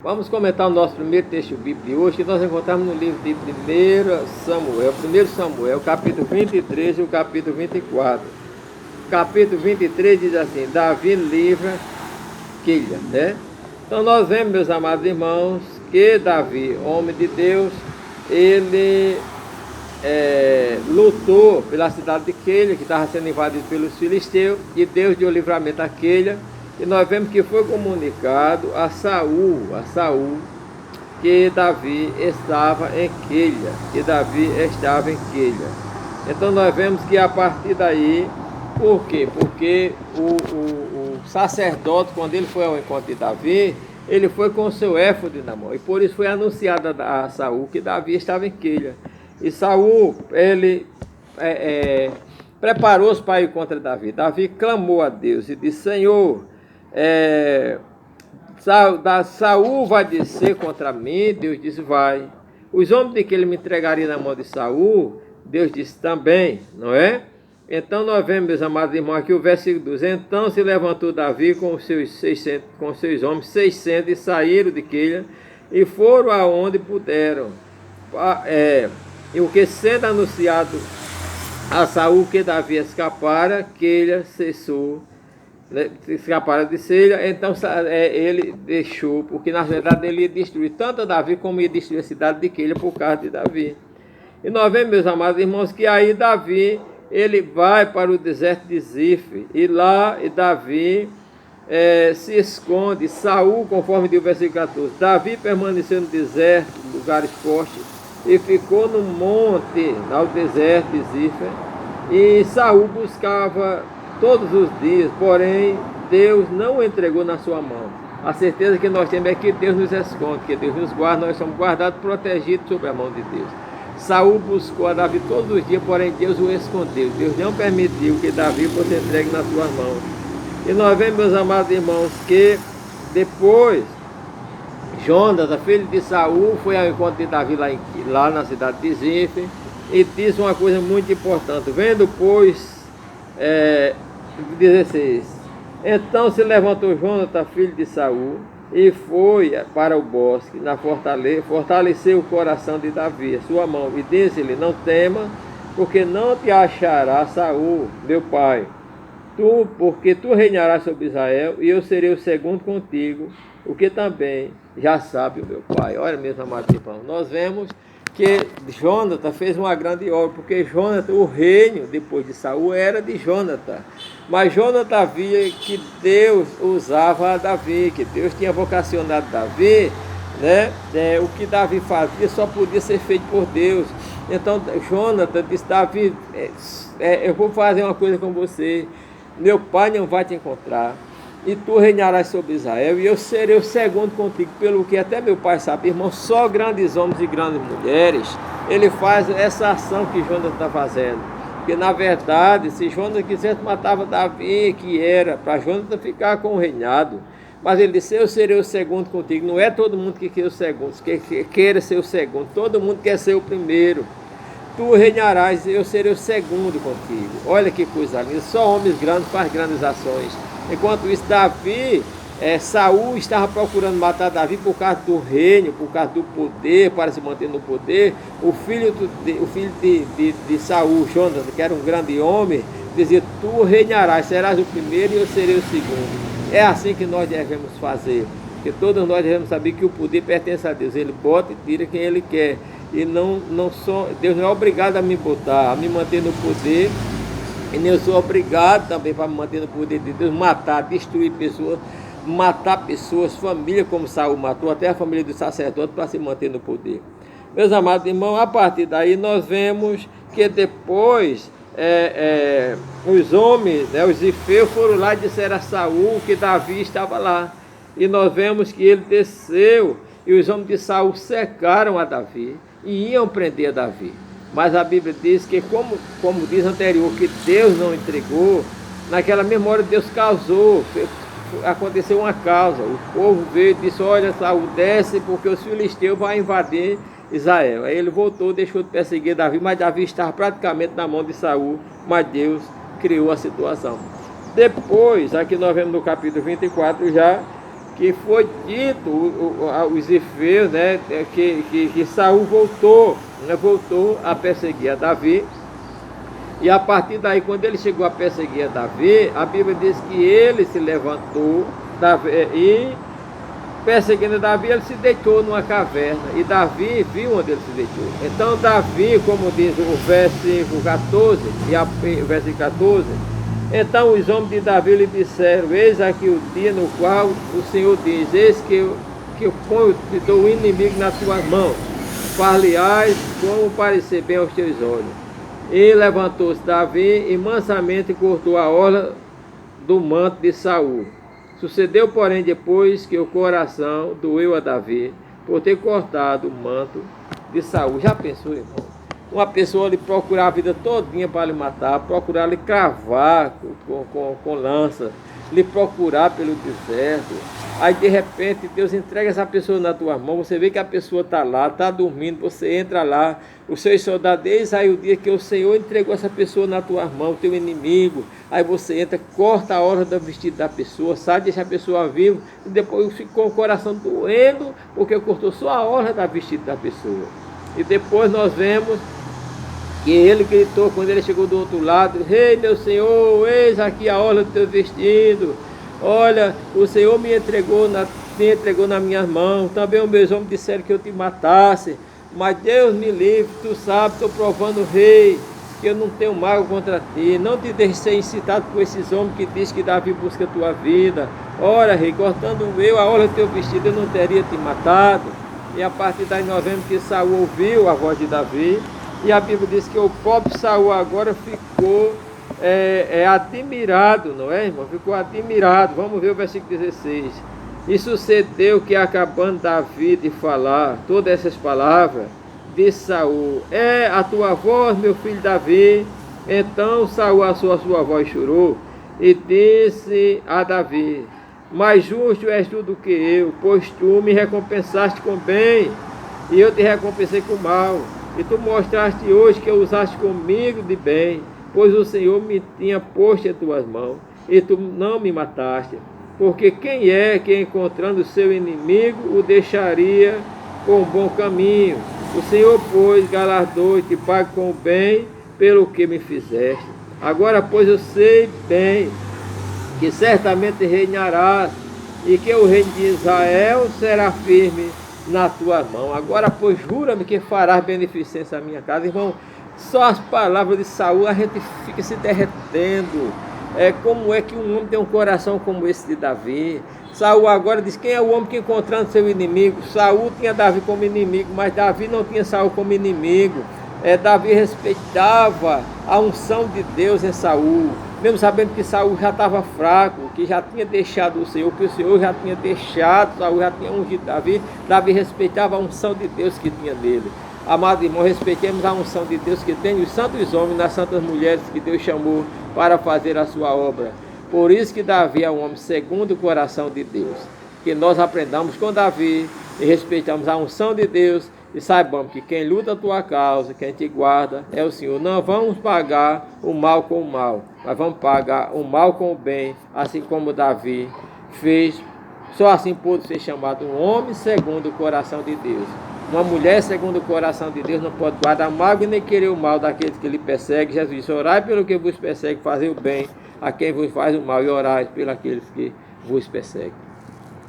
Vamos comentar o nosso primeiro texto bíblico de hoje, que nós encontramos no livro de 1 Samuel, capítulo 23 e o capítulo 24. Capítulo 23 diz assim: Davi livra Quilha, né? Então nós vemos, meus amados irmãos, que Davi, homem de Deus, ele lutou pela cidade de Quilha, que estava sendo invadida pelos filisteus, e Deus deu livramento a Quilha. E nós vemos que foi comunicado a Saul que Davi estava em Quilha, Então nós vemos que a partir daí, por quê? Porque o sacerdote, quando ele foi ao encontro de Davi, ele foi com o seu éfode na mão, e por isso foi anunciado a Saul que Davi estava em Quilha. E Saul, ele preparou-se para ir contra Davi. Davi clamou a Deus e disse: Senhor, Saul vai descer contra mim. Deus disse: vai. Os homens de que ele me entregaria na mão de Saul, Deus disse também, não é? Então nós vemos, meus amados irmãos, aqui o versículo 2: Então se levantou Davi com os seus homens 600 e saíram de Quilha e foram aonde puderam. E o que sendo anunciado a Saul que Davi escapara, Quilha cessou, escapara de Quilha. Então ele deixou, porque na verdade ele ia destruir tanto Davi como ia destruir a cidade de Quilha por causa de Davi. E nós vemos, meus amados irmãos, que aí Davi, ele vai para o deserto de Zif, e lá Davi se esconde. Saul, conforme diz o versículo 14, Davi permaneceu no deserto, lugares fortes, e ficou no monte, no deserto de Zif, e Saul buscava todos os dias, porém Deus não o entregou na sua mão. A certeza que nós temos é que Deus nos esconde, que Deus nos guarda, nós somos guardados, protegidos sob a mão de Deus. Saul buscou a Davi todos os dias, porém Deus o escondeu. Deus não permitiu que Davi fosse entregue nas suas mãos. E nós vemos, meus amados irmãos, que depois Jonatas, filho de Saul, foi ao encontro de Davi lá na cidade de Zif, e disse uma coisa muito importante: vendo, pois, 16, então se levantou Jonatas, filho de Saul, e foi para o bosque, na fortaleza, fortaleceu o coração de Davi, sua mão, e disse-lhe: não tema, porque não te achará Saul, meu pai, porque tu reinarás sobre Israel, e eu serei o segundo contigo, o que também já sabe o meu pai. Olha, meus amados irmãos, nós vemos que Jonatas fez uma grande obra, porque Jonatas, o reino depois de Saul era de Jonatas, mas Jonatas via que Deus usava a Davi, que Deus tinha vocacionado Davi, né? O que Davi fazia só podia ser feito por Deus. Então Jonatas disse: Davi, eu vou fazer uma coisa com você, meu pai não vai te encontrar, e tu reinarás sobre Israel, e eu serei o segundo contigo, pelo que até meu pai sabe, irmão, só grandes homens e grandes mulheres, ele faz essa ação que Jonatas está fazendo, porque na verdade, se Jonatas quisesse, matava Davi, que era para Jonatas ficar com o reinado, mas ele disse: eu serei o segundo contigo. Não é todo mundo que quer o segundo, que queira ser o segundo, todo mundo quer ser o primeiro. Tu reinarás, eu serei o segundo contigo. Olha que coisa linda, só homens grandes fazem grandes ações. Enquanto isso, Saul estava procurando matar Davi por causa do reino, por causa do poder, para se manter no poder. O filho de Saul, Jonatas, que era um grande homem, dizia: tu reinarás, serás o primeiro e eu serei o segundo. É assim que nós devemos fazer, porque todos nós devemos saber que o poder pertence a Deus. Ele bota e tira quem Ele quer. E Deus não é obrigado a me botar, a me manter no poder, e nem eu sou obrigado também, para me manter no poder de Deus, matar, destruir pessoas, matar pessoas, família, como Saul matou até a família do sacerdote para se manter no poder. Meus amados irmãos, a partir daí nós vemos que depois os homens, os zifeus, foram lá e disseram a Saul que Davi estava lá, e nós vemos que ele desceu, e os homens de Saul cercaram a Davi e iam prender a Davi. Mas a Bíblia diz que, como diz anterior, que Deus não entregou, naquela mesma hora Deus causou, aconteceu uma causa. O povo veio e disse: olha, Saul, desce, porque os filisteus vão invadir Israel. Aí ele voltou, deixou de perseguir Davi, mas Davi estava praticamente na mão de Saul, mas Deus criou a situação. Depois, aqui nós vemos no capítulo 24 já, que foi dito aos efésios, né, que Saul voltou, né, voltou a perseguir a Davi. E a partir daí, quando ele chegou a perseguir a Davi, a Bíblia diz que ele se levantou e, perseguindo Davi, ele se deitou numa caverna. E Davi viu onde ele se deitou. Então Davi, como diz o versículo 14, o versículo 14, então os homens de Davi lhe disseram: eis aqui o dia no qual o Senhor diz: eis que eu ponho, te dou o inimigo nas tuas mãos, far-lhe-ás como parecer bem aos teus olhos. E levantou-se Davi e mansamente cortou a orla do manto de Saul. Sucedeu, porém, depois que o coração doeu a Davi por ter cortado o manto de Saul. Já pensou, irmão? Uma pessoa lhe procurar a vida todinha para lhe matar, procurar lhe cravar com lança, lhe procurar pelo deserto. Aí de repente Deus entrega essa pessoa na tua mão, você vê que a pessoa está lá, está dormindo, você entra lá, os seus soldados, eis aí o dia que o Senhor entregou essa pessoa na tua mão, teu inimigo. Aí você entra, corta a orla do vestido da pessoa, sai, deixa a pessoa viva, e depois fica com o coração doendo, porque cortou só a orla do vestido da pessoa. E depois nós vemos que ele gritou quando ele chegou do outro lado: ei, meu Senhor, eis aqui a orla do teu vestido. Olha, o Senhor me entregou nas minhas mãos. Também os meus homens disseram que eu te matasse. Mas Deus me livre, tu sabes, estou provando, rei, que eu não tenho mal contra ti. Não te deixe ser incitado por esses homens que dizem que Davi busca a tua vida. Ora, rei, cortando a orla do teu vestido, eu não teria te matado. E a partir daí nós vemos que Saul ouviu a voz de Davi. E a Bíblia diz que o pobre Saul agora ficou admirado, não é, irmão? Ficou admirado. Vamos ver o versículo 16. E sucedeu que, acabando Davi de falar todas essas palavras, disse Saul: é a tua voz, meu filho Davi? Então Saul alçou a sua voz e chorou, e disse a Davi: mais justo és tu do que eu, pois tu me recompensaste com bem, e eu te recompensei com mal. E tu mostraste hoje que usaste comigo de bem, pois o Senhor me tinha posto em tuas mãos, e tu não me mataste. Porque quem é que, encontrando o seu inimigo, o deixaria com um bom caminho? O Senhor, pois, galardoou e te paga com o bem pelo que me fizeste. Agora, pois, eu sei bem que certamente reinarás, e que o reino de Israel será firme na tua mão. Agora, pois, jura-me que farás beneficência à minha casa. Irmão, só as palavras de Saul a gente fica se derretendo. Como é que um homem tem um coração como esse de Davi? Saul agora diz: quem é o homem que, encontrando seu inimigo? Saul tinha Davi como inimigo, mas Davi não tinha Saul como inimigo. Davi respeitava a unção de Deus em Saul, mesmo sabendo que Saul já estava fraco, que já tinha deixado o Senhor, que o Senhor já tinha deixado, Saul já tinha ungido Davi. Davi respeitava a unção de Deus que tinha nele. Amados irmãos, respeitemos a unção de Deus que tem os santos homens, nas santas mulheres que Deus chamou para fazer a sua obra. Por isso que Davi é um homem segundo o coração de Deus. Que nós aprendamos com Davi e respeitamos a unção de Deus e saibamos que quem luta a tua causa, quem te guarda é o Senhor. Não vamos pagar o mal com o mal, mas vamos pagar o mal com o bem, assim como Davi fez. Só assim pôde ser chamado um homem segundo o coração de Deus. Uma mulher segundo o coração de Deus não pode guardar mágoa e nem querer o mal daqueles que lhe perseguem. Jesus disse: orai pelo que vos persegue, fazer o bem a quem vos faz o mal, e orai pelos que vos perseguem.